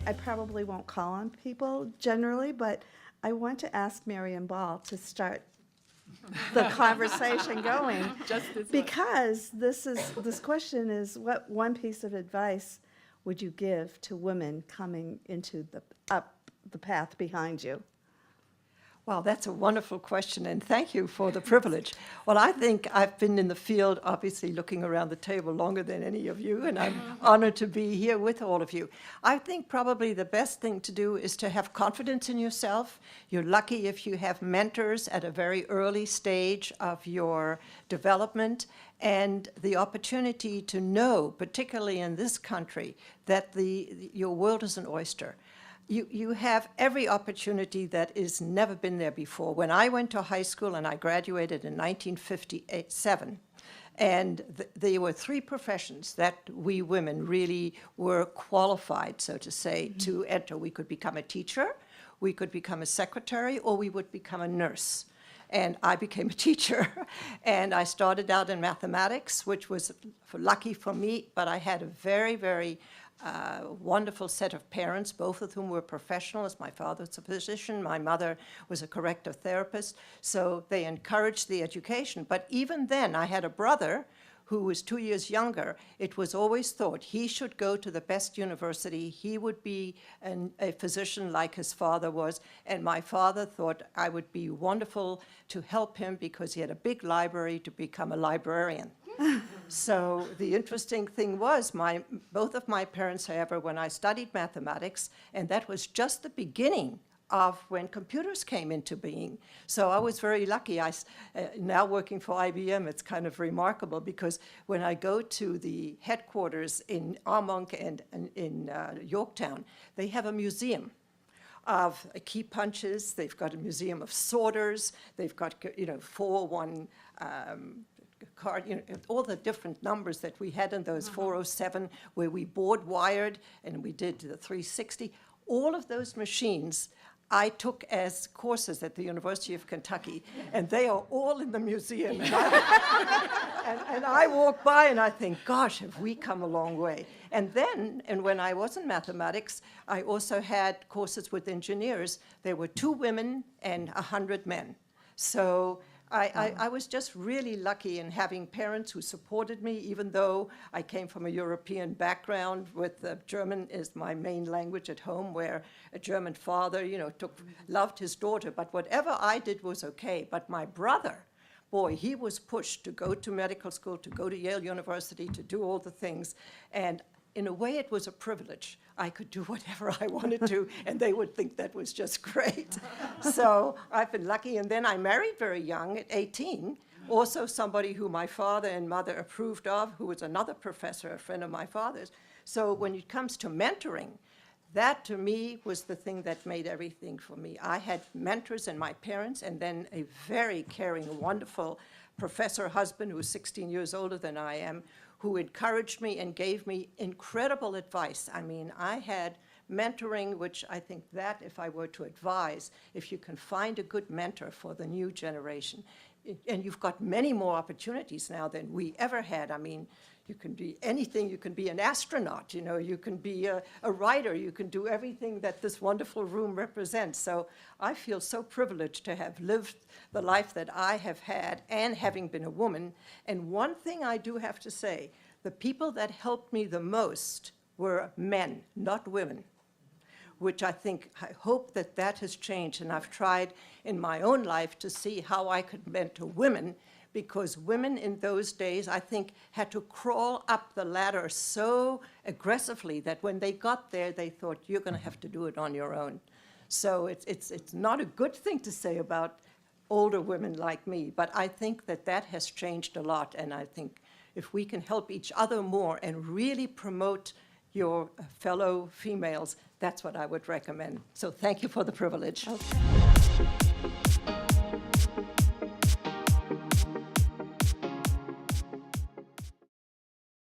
I probably won't call on people generally, but I want to ask Marion Ball to start the conversation going. Because this question is, what one piece of advice would you give to women coming into up the path behind you? Well, that's a wonderful question, and thank you for the privilege. Well, I think I've been in the field, obviously looking around the table longer than any of you, and I'm honored to be here with all of you. I think probably the best thing to do is to have confidence in yourself. You're lucky if you have mentors at a very early stage of your development, and the opportunity to know, particularly in this country, that your world is an oyster. You have every opportunity that has never been there before. When I went to high school and I graduated in 1957, and there were three professions that we women really were qualified, so to say, to enter. We could become a teacher, we could become a secretary, or we would become a nurse. And I became a teacher, and I started out in mathematics, which was lucky for me, but I had a very, very wonderful set of parents, both of whom were professionals. My father was a physician, my mother was a corrective therapist, so they encouraged the education. But even then, I had a brother who was 2 years younger. It was always thought he should go to the best university, he would be a physician like his father was, and my father thought I would be wonderful to help him because he had a big library to become a librarian. So the interesting thing was, both of my parents, however, when I studied mathematics, and that was just the beginning of when computers came into being. So I was very lucky. Now working for IBM, it's kind of remarkable because when I go to the headquarters in Armonk and in Yorktown, they have a museum of key punches. They've got a museum of sorters. They've got 4-1 card, all the different numbers that we had in those 407 where we board wired and we did the 360. All of those machines I took as courses at the University of Kentucky, and they are all in the museum. And I walk by and I think, gosh, have we come a long way. And when I was in mathematics, I also had courses with engineers. There were 2 women and 100 men. So I was just really lucky in having parents who supported me, even though I came from a European background with German is my main language at home, where a German father, loved his daughter. But whatever I did was okay. But my brother, boy, he was pushed to go to medical school, to go to Yale University, to do all the things. And in a way, it was a privilege. I could do whatever I wanted to, and they would think that was just great. So I've been lucky. And then I married very young, at 18, also somebody who my father and mother approved of, who was another professor, a friend of my father's. So when it comes to mentoring, that to me was the thing that made everything for me. I had mentors and my parents, and then a very caring, wonderful professor husband who was 16 years older than I am, who encouraged me and gave me incredible advice. I mean, I had mentoring, which I think that if I were to advise, if you can find a good mentor for the new generation, and you've got many more opportunities now than we ever had. I mean, you can be anything. You can be an astronaut, you can be a writer. You can do everything that this wonderful room represents. So I feel so privileged to have lived the life that I have had and having been a woman. And one thing I do have to say, the people that helped me the most were men, not women, which I hope that has changed. And I've tried in my own life to see how I could mentor women, because women in those days, I think, had to crawl up the ladder so aggressively that when they got there, they thought, you're going to have to do it on your own. So it's not a good thing to say about older women like me, but I think that has changed a lot, and I think if we can help each other more and really promote your fellow females, that's what I would recommend. So thank you for the privilege. Okay.